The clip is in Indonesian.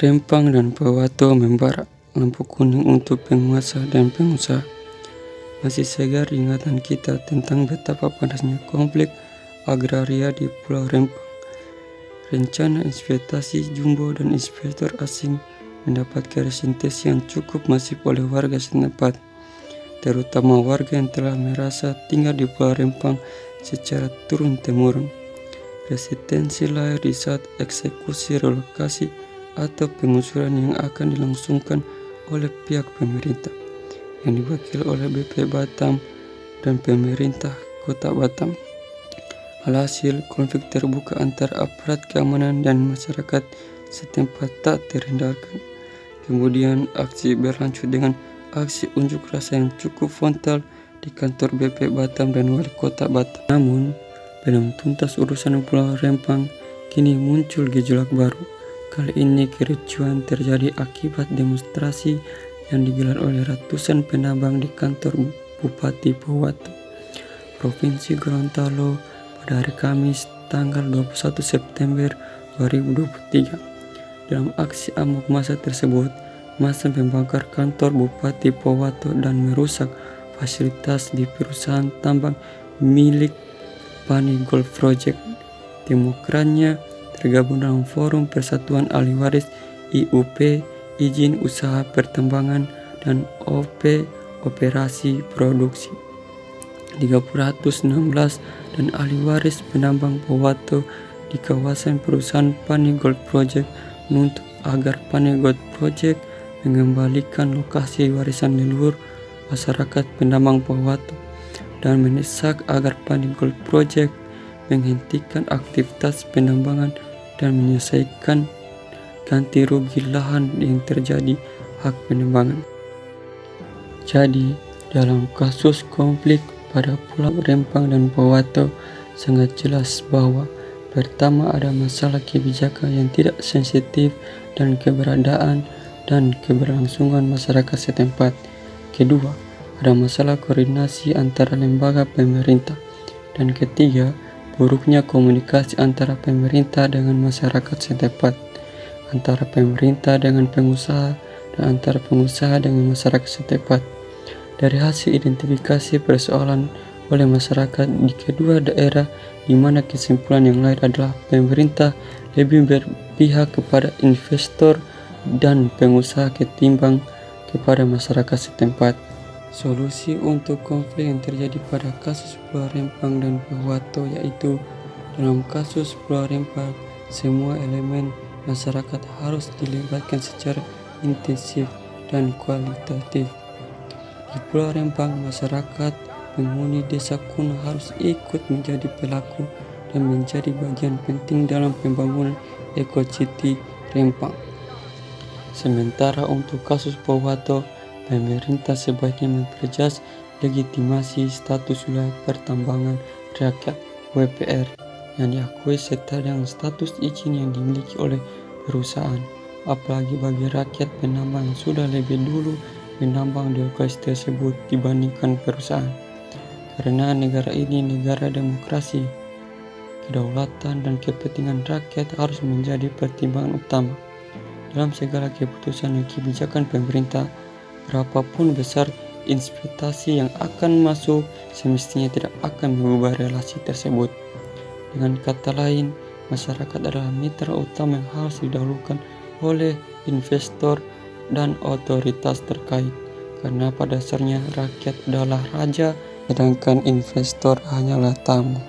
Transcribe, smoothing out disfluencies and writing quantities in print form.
Rempang dan Pawato membara, lampu kuning untuk penguasa dan pengusaha. Masih segar ingatan kita tentang betapa panasnya konflik agraria di Pulau Rempang. Rencana investasi jumbo dan investor asing mendapat resistens yang cukup masif oleh warga setempat, terutama warga yang telah merasa tinggal di Pulau Rempang secara turun-temurun. Resistensi lahir di saat eksekusi relokasi atau pengusuran yang akan dilangsungkan oleh pihak pemerintah yang diwakili oleh BP Batam dan pemerintah Kota Batam. Alhasil, konflik terbuka antara aparat keamanan dan masyarakat setempat tak terhindarkan. Kemudian aksi berlanjut dengan aksi unjuk rasa yang cukup frontal di kantor BP Batam dan Wali Kota Batam. Namun, belum tuntas urusan Pulau Rempang, kini muncul gejolak baru. Kali ini kericuan terjadi akibat demonstrasi yang digelar oleh ratusan penambang di kantor Bupati Pawato, Provinsi Gorontalo pada hari Kamis tanggal 21 September 2023. Dalam aksi amok massa tersebut, massa membakar kantor Bupati Pawato dan merusak fasilitas di perusahaan tambang milik Pani Gold Project. Demokratnya tergabung dalam Forum Persatuan Ahli Waris IUP, Izin Usaha Pertambangan, dan OP Operasi Produksi 316 dan ahli waris penambang Pawato di kawasan perusahaan Pani Gold Project menuntut agar Pani Gold Project mengembalikan lokasi warisan leluhur masyarakat penambang Pawato dan mendesak agar Pani Gold Project menghentikan aktivitas penambangan dan menyelesaikan ganti rugi lahan yang terjadi hak penambangan. Jadi, dalam kasus konflik pada Pulau Rempang dan Pawato sangat jelas bahwa pertama ada masalah kebijakan yang tidak sensitif dan keberadaan dan keberlangsungan masyarakat setempat. Kedua, ada masalah koordinasi antara lembaga pemerintah. Dan ketiga, buruknya komunikasi antara pemerintah dengan masyarakat setempat, antara pemerintah dengan pengusaha, dan antara pengusaha dengan masyarakat setempat. Dari hasil identifikasi persoalan oleh masyarakat di kedua daerah, di mana kesimpulan yang lain adalah pemerintah lebih berpihak kepada investor dan pengusaha ketimbang kepada masyarakat setempat. Solusi untuk konflik yang terjadi pada kasus Pulau Rempang dan Pawato yaitu dalam kasus Pulau Rempang, semua elemen masyarakat harus dilibatkan secara intensif dan kualitatif. Di Pulau Rempang, masyarakat penghuni desa kuno harus ikut menjadi pelaku dan menjadi bagian penting dalam pembangunan ekocity Rempang. Sementara untuk kasus Pawato, pemerintah sebaiknya memperjelas legitimasi status wilayah pertambangan rakyat WPR yang diakui serta dengan status izin yang dimiliki oleh perusahaan, apalagi bagi rakyat penambang yang sudah lebih dulu menambang di lokasi tersebut dibandingkan perusahaan. Karena negara ini negara demokrasi, kedaulatan dan kepentingan rakyat harus menjadi pertimbangan utama dalam segala keputusan dan kebijakan pemerintah. Berapapun besar investasi yang akan masuk, semestinya tidak akan mengubah relasi tersebut. Dengan kata lain, masyarakat adalah mitra utama yang harus didahulukan oleh investor dan otoritas terkait, karena pada dasarnya rakyat adalah raja, sedangkan investor hanyalah tamu.